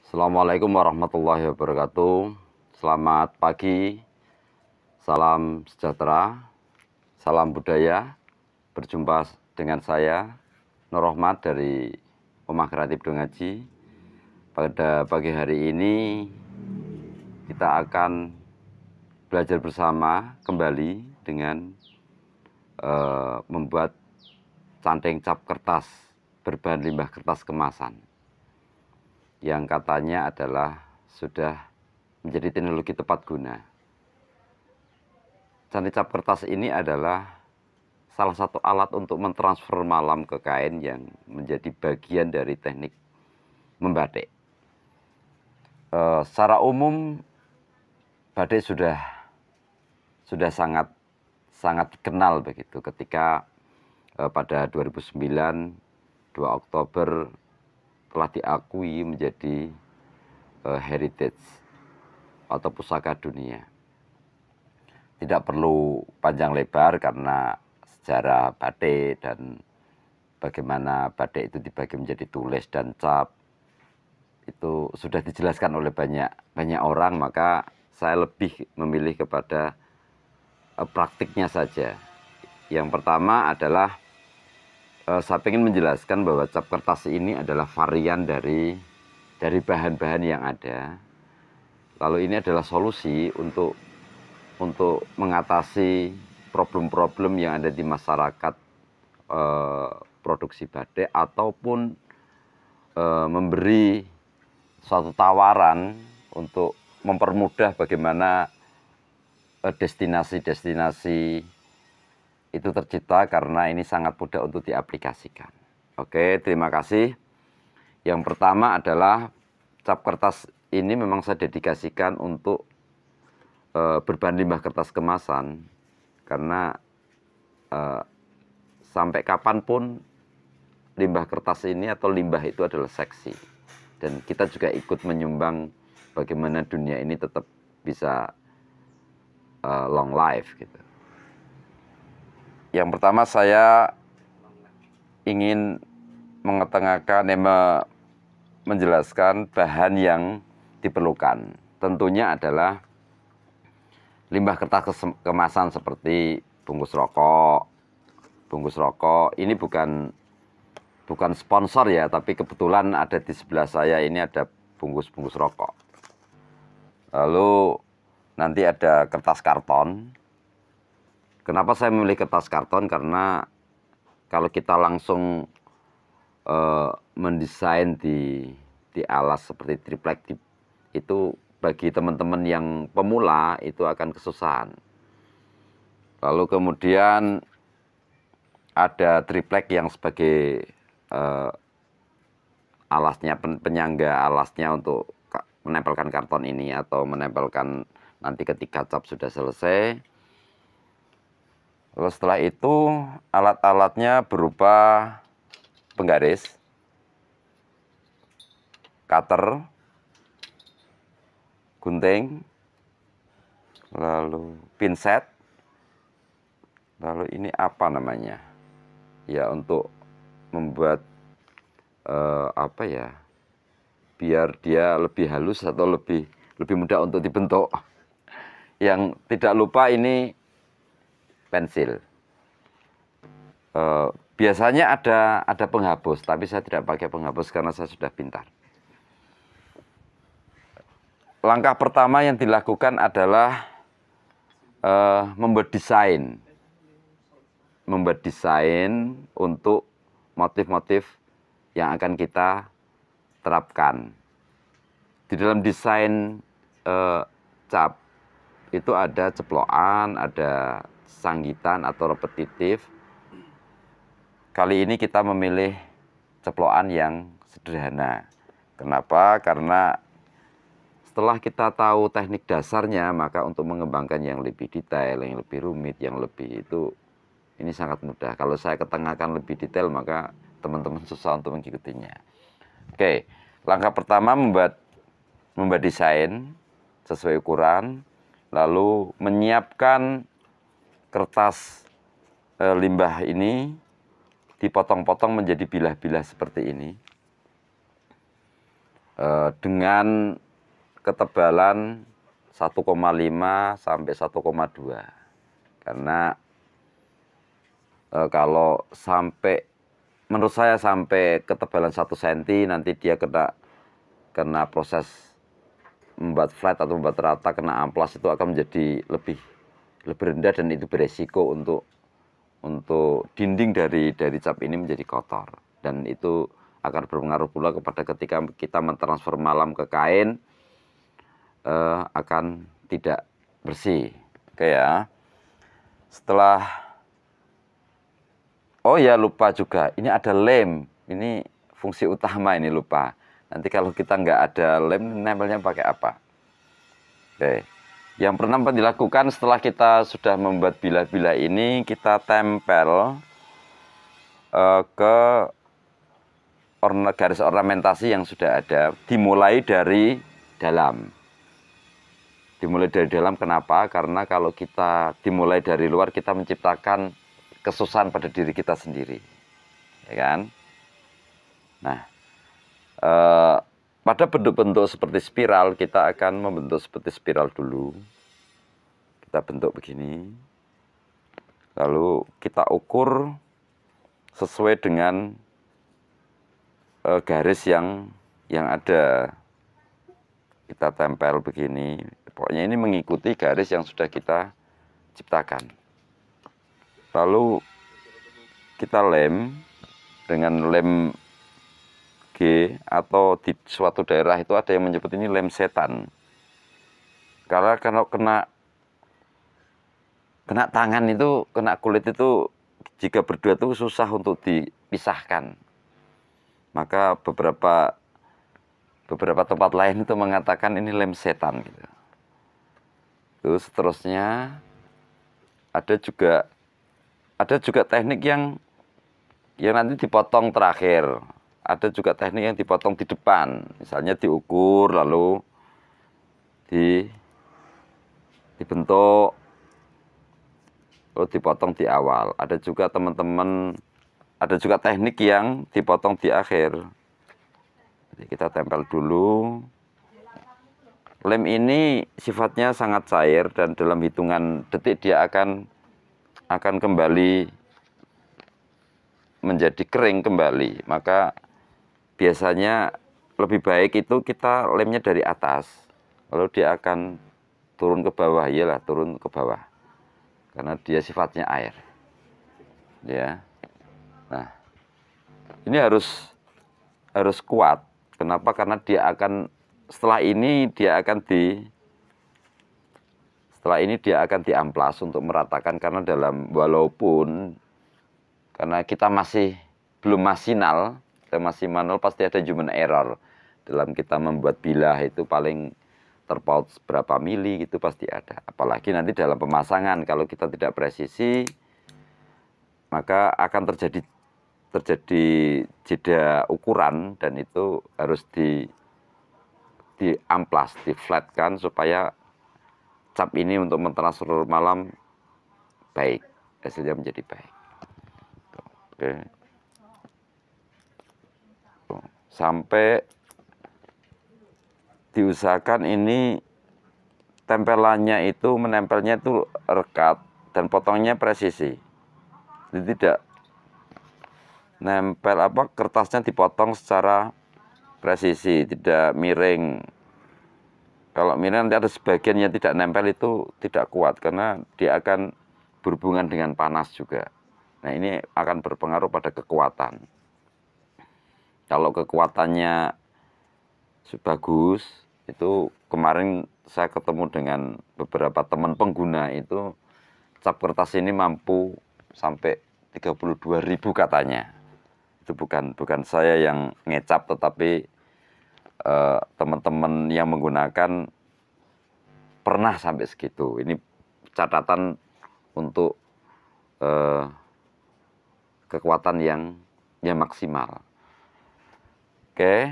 Assalamualaikum warahmatullahi wabarakatuh. Selamat pagi, salam sejahtera, salam budaya. Berjumpa dengan saya, Nur Rahmat dari Rumah Kreatif Dongaji. Pada pagi hari ini kita akan belajar bersama kembali dengan membuat canting cap kertas berbahan limbah kertas kemasan, yang katanya adalah sudah menjadi teknologi tepat guna. Canting cap kertas ini adalah salah satu alat untuk mentransfer malam ke kain yang menjadi bagian dari teknik membatik. Secara umum batik sudah sangat dikenal begitu ketika pada 2009 2 Oktober telah diakui menjadi heritage atau pusaka dunia. Tidak perlu panjang lebar karena sejarah batik dan bagaimana batik itu dibagi menjadi tulis dan cap itu sudah dijelaskan oleh banyak orang, maka saya lebih memilih kepada praktiknya saja. Yang pertama adalah saya ingin menjelaskan bahwa cap kertas ini adalah varian dari bahan-bahan yang ada. Lalu ini adalah solusi untuk mengatasi problem-problem yang ada di masyarakat produksi batik, ataupun memberi suatu tawaran untuk mempermudah bagaimana destinasi-destinasi itu tercipta, karena ini sangat mudah untuk diaplikasikan. Oke, terima kasih. Yang pertama adalah cap kertas ini memang saya dedikasikan untuk berbahan limbah kertas kemasan, karena sampai kapanpun limbah kertas ini atau limbah itu adalah seksi, dan kita juga ikut menyumbang bagaimana dunia ini tetap bisa long life gitu. Yang pertama saya ingin menjelaskan bahan yang diperlukan. Tentunya adalah limbah kertas kemasan seperti bungkus rokok. Bungkus rokok ini bukan sponsor ya, tapi kebetulan ada di sebelah saya ini ada bungkus-bungkus rokok. Lalu nanti ada kertas karton. Kenapa saya memilih kertas karton? Karena kalau kita langsung mendesain di alas seperti triplek itu bagi teman-teman yang pemula itu akan kesusahan. Lalu kemudian ada triplek yang sebagai alasnya, penyangga alasnya untuk menempelkan karton ini atau menempelkan nanti ketika cap sudah selesai. Lalu setelah itu alat-alatnya berupa penggaris, cutter, gunting, lalu pinset, lalu ini apa namanya? Ya, untuk membuat biar dia lebih halus atau lebih mudah untuk dibentuk. Yang tidak lupa ini pensil. Biasanya ada penghapus, tapi saya tidak pakai penghapus karena saya sudah pintar. Langkah pertama yang dilakukan adalah membuat desain untuk motif-motif yang akan kita terapkan. Di dalam desain cap itu ada ceplokan, ada sanggitan atau repetitif. Kali ini kita memilih ceplokan yang sederhana. Kenapa? Karena setelah kita tahu teknik dasarnya, maka untuk mengembangkan yang lebih detail, yang lebih rumit, yang lebih itu, ini sangat mudah. Kalau saya ketengahkan lebih detail, maka teman-teman susah untuk mengikutinya. Oke, langkah pertama membuat desain sesuai ukuran, lalu menyiapkan kertas limbah ini dipotong-potong menjadi bilah-bilah seperti ini. dengan ketebalan 1,5 sampai 1,2. Karena kalau sampai, menurut saya sampai ketebalan 1 cm nanti dia kena proses membuat flat atau membuat rata, kena amplas, itu akan menjadi lebih rendah, dan itu beresiko untuk dinding dari cap ini menjadi kotor, dan itu akan berpengaruh pula kepada ketika kita mentransfer malam ke kain, akan tidak bersih. Oke ya. Setelah, oh ya lupa juga, ini ada lem, ini fungsi utama, ini lupa. Nanti kalau kita nggak ada lem, nempelnya pakai apa? Oke. Yang pertama dilakukan setelah kita sudah membuat bilah-bilah ini, kita tempel ke garis ornamentasi yang sudah ada, dimulai dari dalam. Dimulai dari dalam, kenapa? Karena kalau kita dimulai dari luar, kita menciptakan kesusahan pada diri kita sendiri, ya kan? Nah, pada bentuk-bentuk seperti spiral, kita akan membentuk seperti spiral dulu. Kita bentuk begini, lalu kita ukur sesuai dengan garis yang ada. Kita tempel begini, pokoknya ini mengikuti garis yang sudah kita ciptakan. Lalu kita lem dengan lem G, atau di suatu daerah itu ada yang menyebut ini lem setan. Karena kalau kena tangan itu, kena kulit itu, jika berdua itu susah untuk dipisahkan. Maka beberapa tempat lain itu mengatakan ini lem setan gitu. Terus seterusnya ada juga teknik yang nanti dipotong terakhir. Ada juga teknik yang dipotong di depan, misalnya diukur lalu dibentuk, lalu dipotong di awal. Ada juga ada juga teknik yang dipotong di akhir. Jadi kita tempel dulu. Lem ini sifatnya sangat cair, dan dalam hitungan detik dia akan kembali menjadi kering kembali. Maka biasanya lebih baik itu kita lemnya dari atas, lalu dia akan turun ke bawah, iyalah turun ke bawah, karena dia sifatnya air, ya. Nah, ini harus kuat. Kenapa? Karena setelah ini dia akan diamplas untuk meratakan, karena walaupun karena kita masih belum masinal, kita masih manual, pasti ada human error dalam kita membuat bilah. Itu paling terpaut berapa mili gitu pasti ada. Apalagi nanti dalam pemasangan, kalau kita tidak presisi, maka akan terjadi jeda ukuran, dan itu harus diamplas, diflatkan, supaya cap ini untuk mentransfer malam baik, hasilnya menjadi baik. Oke. Sampai diusahakan ini tempelannya itu, menempelnya itu rekat, dan potongnya presisi. Jadi tidak nempel kertasnya dipotong secara presisi, tidak miring. Kalau miring nanti ada sebagian yang tidak nempel, itu tidak kuat, karena dia akan berhubungan dengan panas juga. Nah, ini akan berpengaruh pada kekuatan. Kalau kekuatannya bagus, itu kemarin saya ketemu dengan beberapa teman pengguna, itu cap kertas ini mampu sampai 32.000 katanya. Itu bukan saya yang ngecap, tetapi teman-teman yang menggunakan pernah sampai segitu. Ini catatan untuk kekuatan yang maksimal. Oke,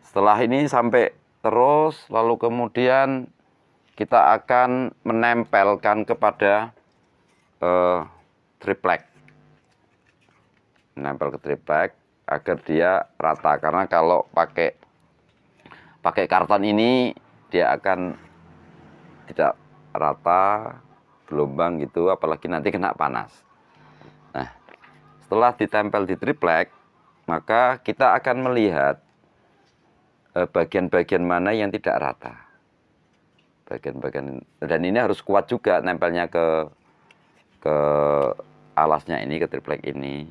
setelah ini sampai terus, lalu kemudian kita akan menempelkan kepada triplek. Menempel ke triplek agar dia rata, karena kalau pakai pakai karton ini dia akan tidak rata, gelombang gitu, apalagi nanti kena panas. Nah, setelah ditempel di triplek, maka kita akan melihat bagian-bagian mana yang tidak rata. Bagian-bagian, dan ini harus kuat juga nempelnya ke alasnya ini, ke triplek ini.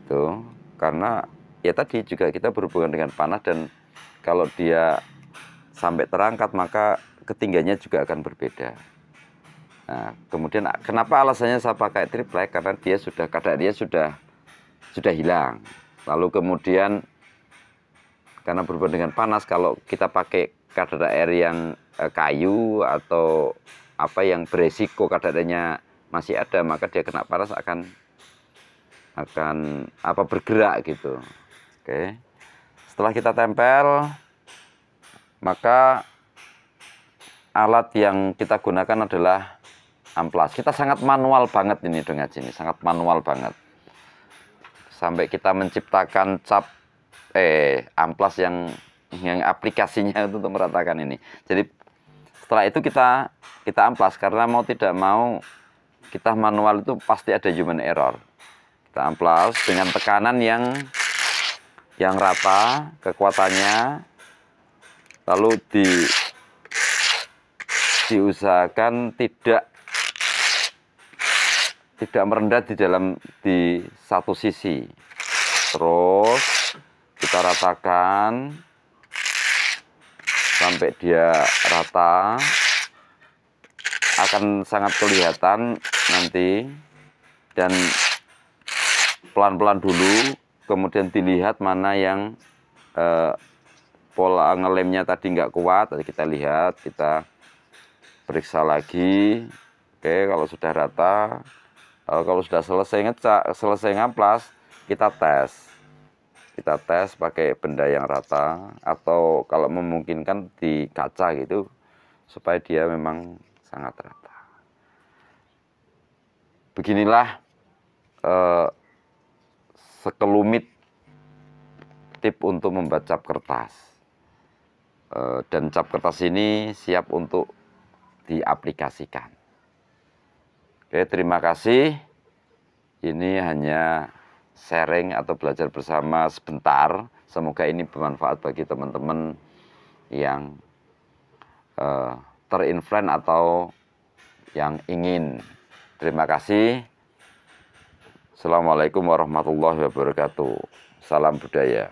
Tuh, karena ya tadi juga kita berhubungan dengan panas, dan kalau dia sampai terangkat maka ketinggiannya juga akan berbeda. Nah, kemudian kenapa alasannya saya pakai triplek? Karena dia sudah, kadar dia sudah hilang. Lalu kemudian karena berhubungan dengan panas, kalau kita pakai kadar air yang kayu atau apa yang beresiko kadarnya masih ada, maka dia kena panas akan apa, bergerak gitu. Oke. Setelah kita tempel, maka alat yang kita gunakan adalah amplas. Kita sangat manual banget ini dengan sini, sangat manual banget. Sampai kita menciptakan cap amplas yang aplikasinya untuk meratakan ini. Jadi setelah itu kita amplas, karena mau tidak mau kita manual itu pasti ada human error. Kita amplas dengan tekanan yang rata kekuatannya, lalu diusahakan tidak merendah di satu sisi. Terus kita ratakan sampai dia rata, akan sangat kelihatan nanti. Dan pelan-pelan dulu, kemudian dilihat mana yang pola ngelemnya tadi nggak kuat. Tadi kita lihat, kita periksa lagi. Oke, kalau sudah rata, kalau sudah selesai ngamplas, kita tes pakai benda yang rata, atau kalau memungkinkan di kaca gitu, supaya dia memang sangat rata. Beginilah sekelumit tip untuk membuat cap kertas. Dan cap kertas ini siap untuk diaplikasikan. Oke, terima kasih. Ini hanya sharing atau belajar bersama sebentar. Semoga ini bermanfaat bagi teman-teman yang terinfluen atau yang ingin. Terima kasih. Assalamualaikum warahmatullahi wabarakatuh. Salam budaya.